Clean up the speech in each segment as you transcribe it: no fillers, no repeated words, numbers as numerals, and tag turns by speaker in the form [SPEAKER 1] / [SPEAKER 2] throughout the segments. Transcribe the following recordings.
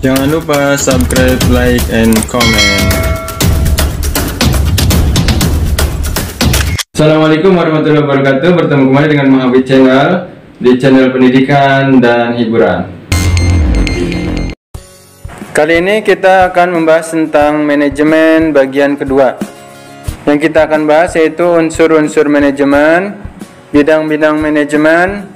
[SPEAKER 1] Jangan lupa subscribe, like, and comment. Assalamualaikum warahmatullahi wabarakatuh. Bertemu kembali dengan Mahabit Channel di channel pendidikan dan hiburan. Kali ini kita akan membahas tentang manajemen bagian kedua. Yang kita akan bahas yaitu unsur-unsur manajemen, bidang-bidang manajemen,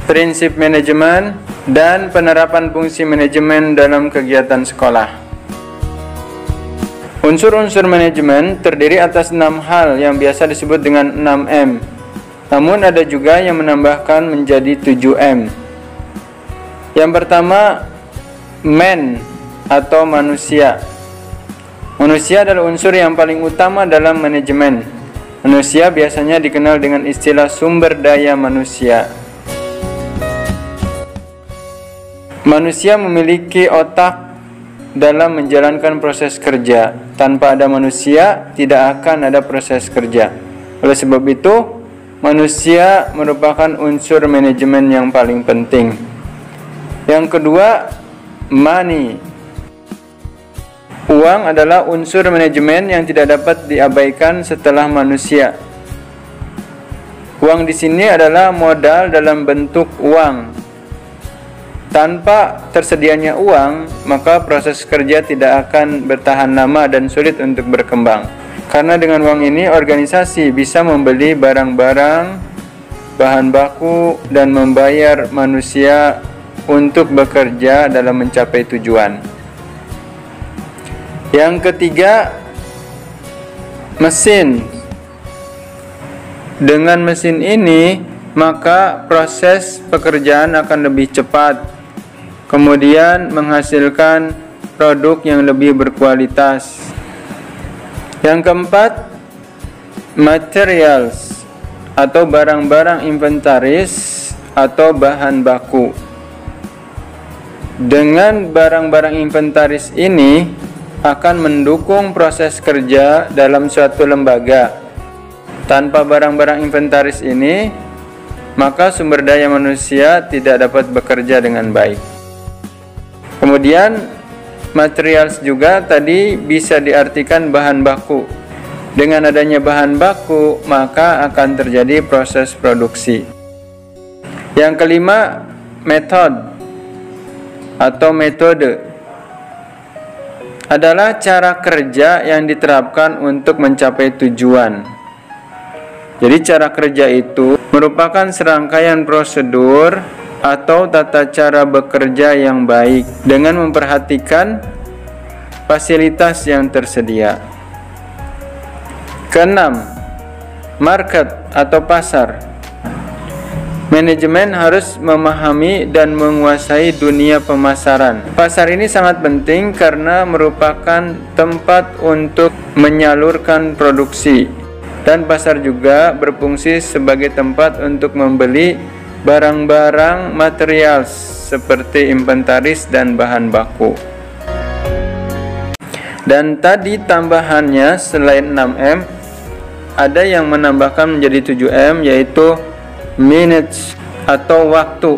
[SPEAKER 1] prinsip manajemen, dan penerapan fungsi manajemen dalam kegiatan sekolah. Unsur-unsur manajemen terdiri atas 6 hal yang biasa disebut dengan 6M. Namun ada juga yang menambahkan menjadi 7M. Yang pertama, man atau manusia. Manusia adalah unsur yang paling utama dalam manajemen. Manusia biasanya dikenal dengan istilah sumber daya manusia. Manusia memiliki otak dalam menjalankan proses kerja. Tanpa ada manusia, tidak akan ada proses kerja. Oleh sebab itu, manusia merupakan unsur manajemen yang paling penting. Yang kedua, money. Uang adalah unsur manajemen yang tidak dapat diabaikan setelah manusia. Uang di sini adalah modal dalam bentuk uang. Tanpa tersedianya uang, maka proses kerja tidak akan bertahan lama dan sulit untuk berkembang. Karena dengan uang ini, organisasi bisa membeli barang-barang, bahan baku, dan membayar manusia untuk bekerja dalam mencapai tujuan. Yang ketiga, mesin. Dengan mesin ini, maka proses pekerjaan akan lebih cepat, kemudian menghasilkan produk yang lebih berkualitas. Yang keempat, materials atau barang-barang inventaris atau bahan baku. Dengan barang-barang inventaris ini akan mendukung proses kerja dalam suatu lembaga. Tanpa barang-barang inventaris ini, maka sumber daya manusia tidak dapat bekerja dengan baik. Kemudian materials juga tadi bisa diartikan bahan baku. Dengan adanya bahan baku, maka akan terjadi proses produksi. Yang kelima, method atau metode adalah cara kerja yang diterapkan untuk mencapai tujuan. Jadi cara kerja itu merupakan serangkaian prosedur atau tata cara bekerja yang baik dengan memperhatikan fasilitas yang tersedia. Keenam, market atau pasar. Manajemen harus memahami dan menguasai dunia pemasaran. Pasar ini sangat penting karena merupakan tempat untuk menyalurkan produksi, dan pasar juga berfungsi sebagai tempat untuk membeli barang-barang material seperti inventaris dan bahan baku. Dan tadi tambahannya selain 6M, ada yang menambahkan menjadi 7M, yaitu minutes atau waktu,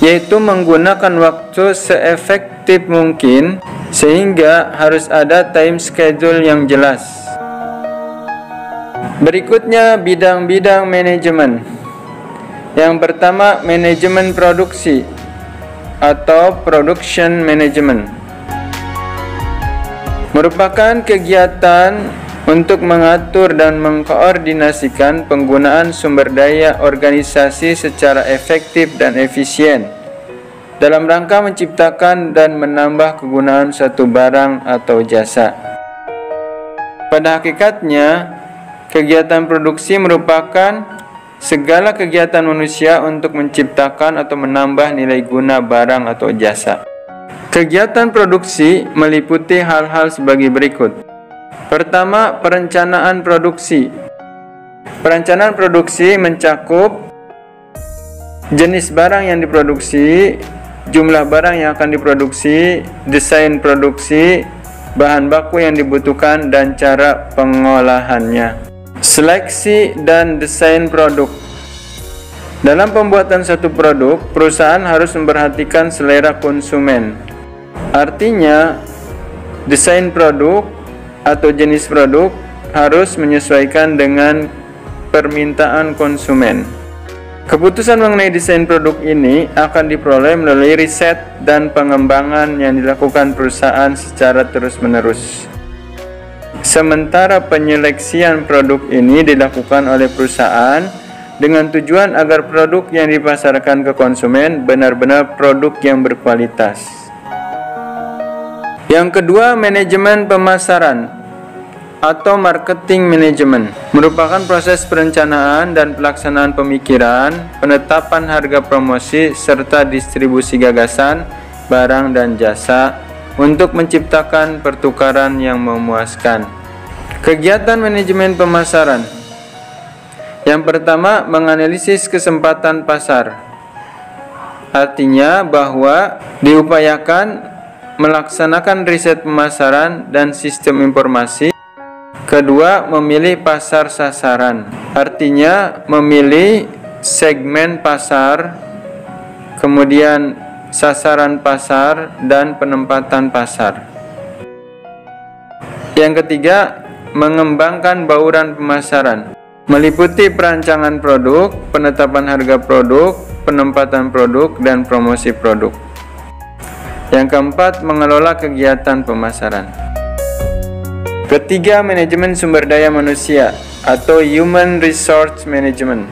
[SPEAKER 1] yaitu menggunakan waktu seefektif mungkin, sehingga harus ada time schedule yang jelas. Berikutnya bidang-bidang manajemen. Yang pertama, manajemen produksi atau production management. Merupakan kegiatan untuk mengatur dan mengkoordinasikan penggunaan sumber daya organisasi secara efektif dan efisien dalam rangka menciptakan dan menambah kegunaan suatu barang atau jasa. Pada hakikatnya, kegiatan produksi merupakan segala kegiatan manusia untuk menciptakan atau menambah nilai guna barang atau jasa. Kegiatan produksi meliputi hal-hal sebagai berikut. Pertama, perencanaan produksi. Perencanaan produksi mencakup jenis barang yang diproduksi, jumlah barang yang akan diproduksi, desain produksi, bahan baku yang dibutuhkan, dan cara pengolahannya. Seleksi dan desain produk. Dalam pembuatan satu produk, perusahaan harus memperhatikan selera konsumen. Artinya, desain produk atau jenis produk harus menyesuaikan dengan permintaan konsumen. Keputusan mengenai desain produk ini akan diperoleh melalui riset dan pengembangan yang dilakukan perusahaan secara terus-menerus. Sementara penyeleksian produk ini dilakukan oleh perusahaan dengan tujuan agar produk yang dipasarkan ke konsumen benar-benar produk yang berkualitas. Yang kedua, manajemen pemasaran atau marketing management merupakan proses perencanaan dan pelaksanaan pemikiran, penetapan harga promosi, serta distribusi gagasan, barang dan jasa untuk menciptakan pertukaran yang memuaskan. Kegiatan manajemen pemasaran. Yang pertama, menganalisis kesempatan pasar. Artinya bahwa diupayakan melaksanakan riset pemasaran dan sistem informasi. Kedua, memilih pasar sasaran. Artinya memilih segmen pasar, kemudian sasaran pasar dan penempatan pasar. Yang ketiga, mengembangkan bauran pemasaran, meliputi perancangan produk, penetapan harga produk, penempatan produk, dan promosi produk. Yang keempat, mengelola kegiatan pemasaran. Ketiga, manajemen sumber daya manusia atau Human Resource Management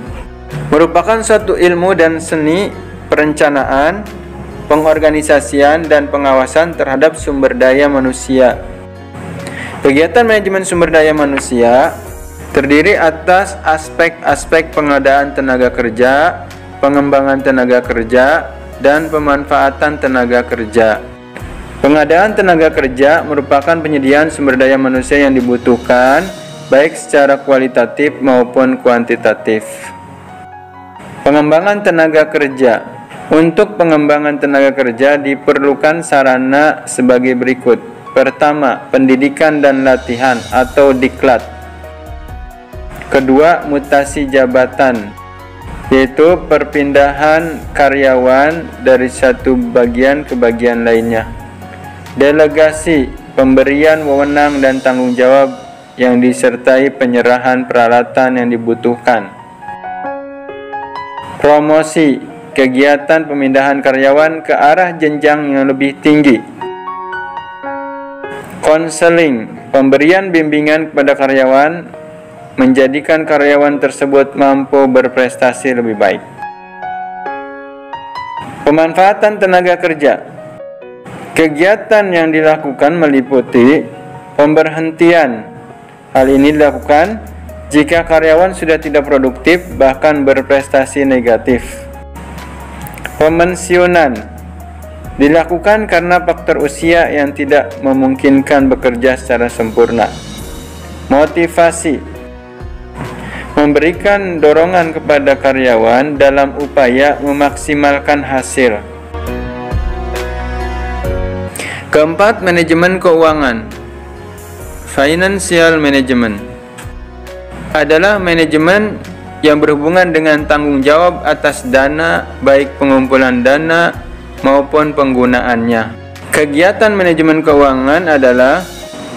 [SPEAKER 1] merupakan suatu ilmu dan seni perencanaan, pengorganisasian, dan pengawasan terhadap sumber daya manusia. Kegiatan manajemen sumber daya manusia terdiri atas aspek-aspek pengadaan tenaga kerja, pengembangan tenaga kerja, dan pemanfaatan tenaga kerja. Pengadaan tenaga kerja merupakan penyediaan sumber daya manusia yang dibutuhkan, baik secara kualitatif maupun kuantitatif. Pengembangan tenaga kerja. Untuk pengembangan tenaga kerja diperlukan sarana sebagai berikut. Pertama, pendidikan dan latihan atau diklat. Kedua, mutasi jabatan, yaitu perpindahan karyawan dari satu bagian ke bagian lainnya. Delegasi, pemberian wewenang dan tanggung jawab yang disertai penyerahan peralatan yang dibutuhkan. Promosi, kegiatan pemindahan karyawan ke arah jenjang yang lebih tinggi. Konseling, pemberian bimbingan kepada karyawan, menjadikan karyawan tersebut mampu berprestasi lebih baik. Pemanfaatan tenaga kerja. Kegiatan yang dilakukan meliputi pemberhentian. Hal ini dilakukan jika karyawan sudah tidak produktif, bahkan berprestasi negatif. Pemensiunan dilakukan karena faktor usia yang tidak memungkinkan bekerja secara sempurna. Motivasi, memberikan dorongan kepada karyawan dalam upaya memaksimalkan hasil. Keempat, manajemen keuangan. Financial management adalah manajemen yang berhubungan dengan tanggung jawab atas dana, baik pengumpulan dana maupun penggunaannya. Kegiatan manajemen keuangan adalah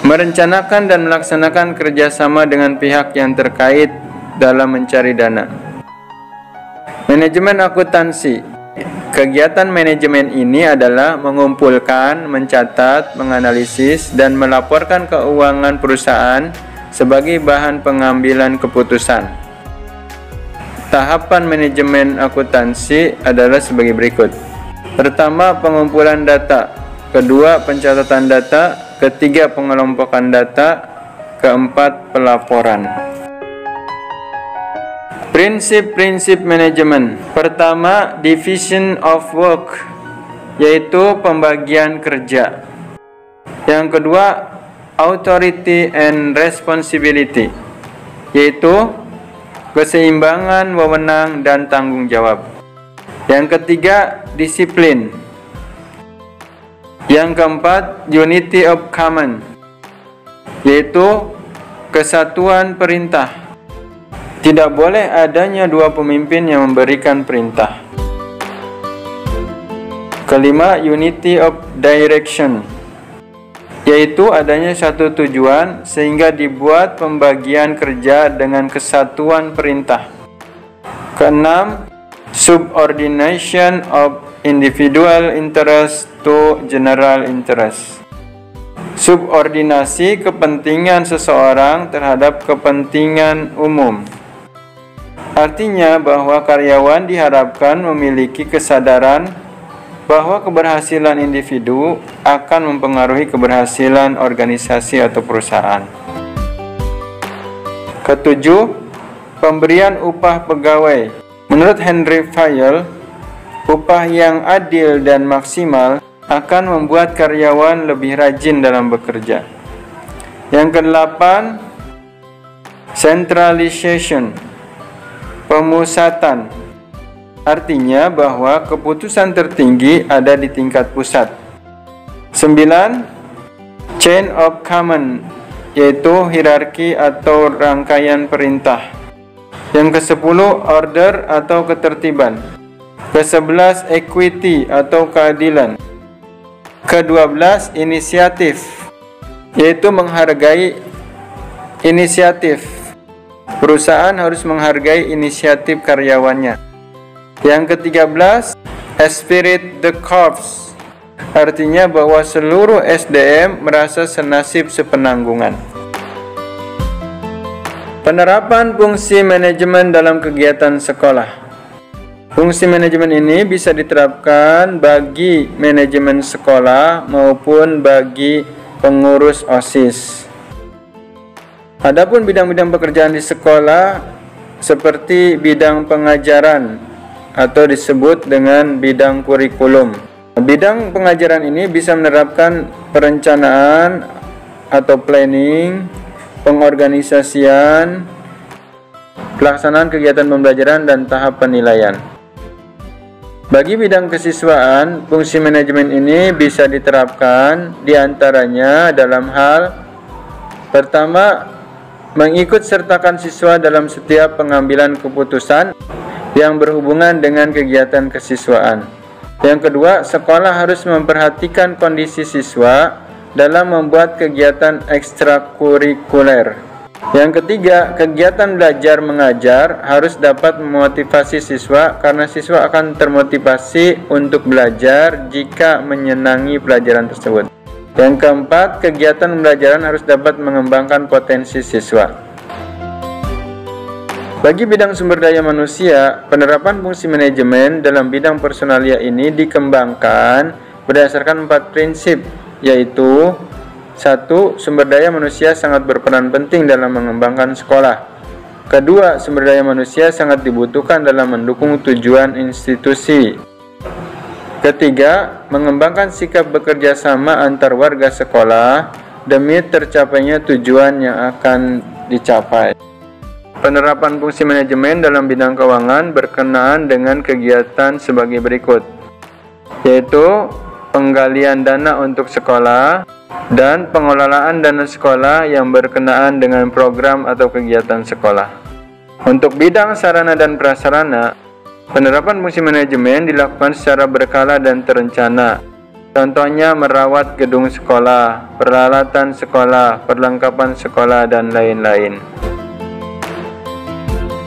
[SPEAKER 1] merencanakan dan melaksanakan kerjasama dengan pihak yang terkait dalam mencari dana. Manajemen akuntansi. Kegiatan manajemen ini adalah mengumpulkan, mencatat, menganalisis, dan melaporkan keuangan perusahaan sebagai bahan pengambilan keputusan. Tahapan manajemen akuntansi adalah sebagai berikut. Pertama, pengumpulan data. Kedua, pencatatan data. Ketiga, pengelompokan data. Keempat, pelaporan. Prinsip-prinsip manajemen. Pertama, division of work, yaitu pembagian kerja. Yang kedua, authority and responsibility, yaitu keseimbangan wewenang dan tanggung jawab. Yang ketiga, disiplin. Yang keempat, unity of command, yaitu kesatuan perintah. Tidak boleh adanya dua pemimpin yang memberikan perintah. Kelima, unity of direction, yaitu adanya satu tujuan sehingga dibuat pembagian kerja dengan kesatuan perintah. Keenam, subordination of individual interest to general interest, subordinasi kepentingan seseorang terhadap kepentingan umum. Artinya bahwa karyawan diharapkan memiliki kesadaran bahwa keberhasilan individu akan mempengaruhi keberhasilan organisasi atau perusahaan. Ketujuh, pemberian upah pegawai. Menurut Henry Fayol, upah yang adil dan maksimal akan membuat karyawan lebih rajin dalam bekerja. Yang kedelapan, centralization, pemusatan. Artinya bahwa keputusan tertinggi ada di tingkat pusat. 9. Chain of command, yaitu hierarki atau rangkaian perintah. Yang ke-10, order atau ketertiban. Ke-11, equity atau keadilan. Ke-12, inisiatif, yaitu menghargai inisiatif. Perusahaan harus menghargai inisiatif karyawannya. Yang ke-13, esprit de corps, artinya bahwa seluruh SDM merasa senasib sepenanggungan. Penerapan fungsi manajemen dalam kegiatan sekolah. Fungsi manajemen ini bisa diterapkan bagi manajemen sekolah maupun bagi pengurus OSIS. Adapun bidang-bidang pekerjaan di sekolah seperti bidang pengajaran atau disebut dengan bidang kurikulum. Bidang pengajaran ini bisa menerapkan perencanaan atau planning, pengorganisasian, pelaksanaan kegiatan pembelajaran dan tahap penilaian. Bagi bidang kesiswaan, fungsi manajemen ini bisa diterapkan diantaranya dalam hal pertama, mengikut sertakan siswa dalam setiap pengambilan keputusan yang berhubungan dengan kegiatan kesiswaan. Yang kedua, sekolah harus memperhatikan kondisi siswa dalam membuat kegiatan ekstrakurikuler. Yang ketiga, kegiatan belajar mengajar harus dapat memotivasi siswa karena siswa akan termotivasi untuk belajar jika menyenangi pelajaran tersebut. Yang keempat, kegiatan pembelajaran harus dapat mengembangkan potensi siswa. Bagi bidang sumber daya manusia, penerapan fungsi manajemen dalam bidang personalia ini dikembangkan berdasarkan 4 prinsip, yaitu 1. Sumber daya manusia sangat berperan penting dalam mengembangkan sekolah. Kedua, sumber daya manusia sangat dibutuhkan dalam mendukung tujuan institusi. Ketiga, mengembangkan sikap bekerja sama antar warga sekolah demi tercapainya tujuan yang akan dicapai. Penerapan fungsi manajemen dalam bidang keuangan berkenaan dengan kegiatan sebagai berikut, yaitu penggalian dana untuk sekolah dan pengelolaan dana sekolah yang berkenaan dengan program atau kegiatan sekolah. Untuk bidang sarana dan prasarana, penerapan fungsi manajemen dilakukan secara berkala dan terencana. Contohnya merawat gedung sekolah, peralatan sekolah, perlengkapan sekolah, dan lain-lain.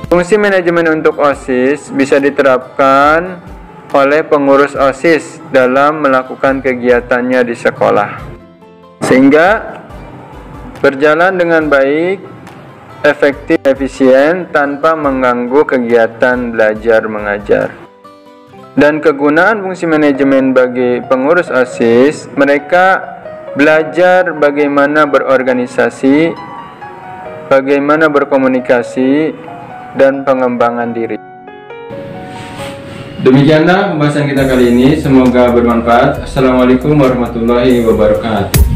[SPEAKER 1] Fungsi manajemen untuk OSIS bisa diterapkan oleh pengurus OSIS dalam melakukan kegiatannya di sekolah, sehingga berjalan dengan baik, efektif, efisien, tanpa mengganggu kegiatan belajar mengajar. Dan kegunaan fungsi manajemen bagi pengurus OSIS, mereka belajar bagaimana berorganisasi, bagaimana berkomunikasi, dan pengembangan diri. Demikianlah pembahasan kita kali ini, semoga bermanfaat. Assalamualaikum warahmatullahi wabarakatuh.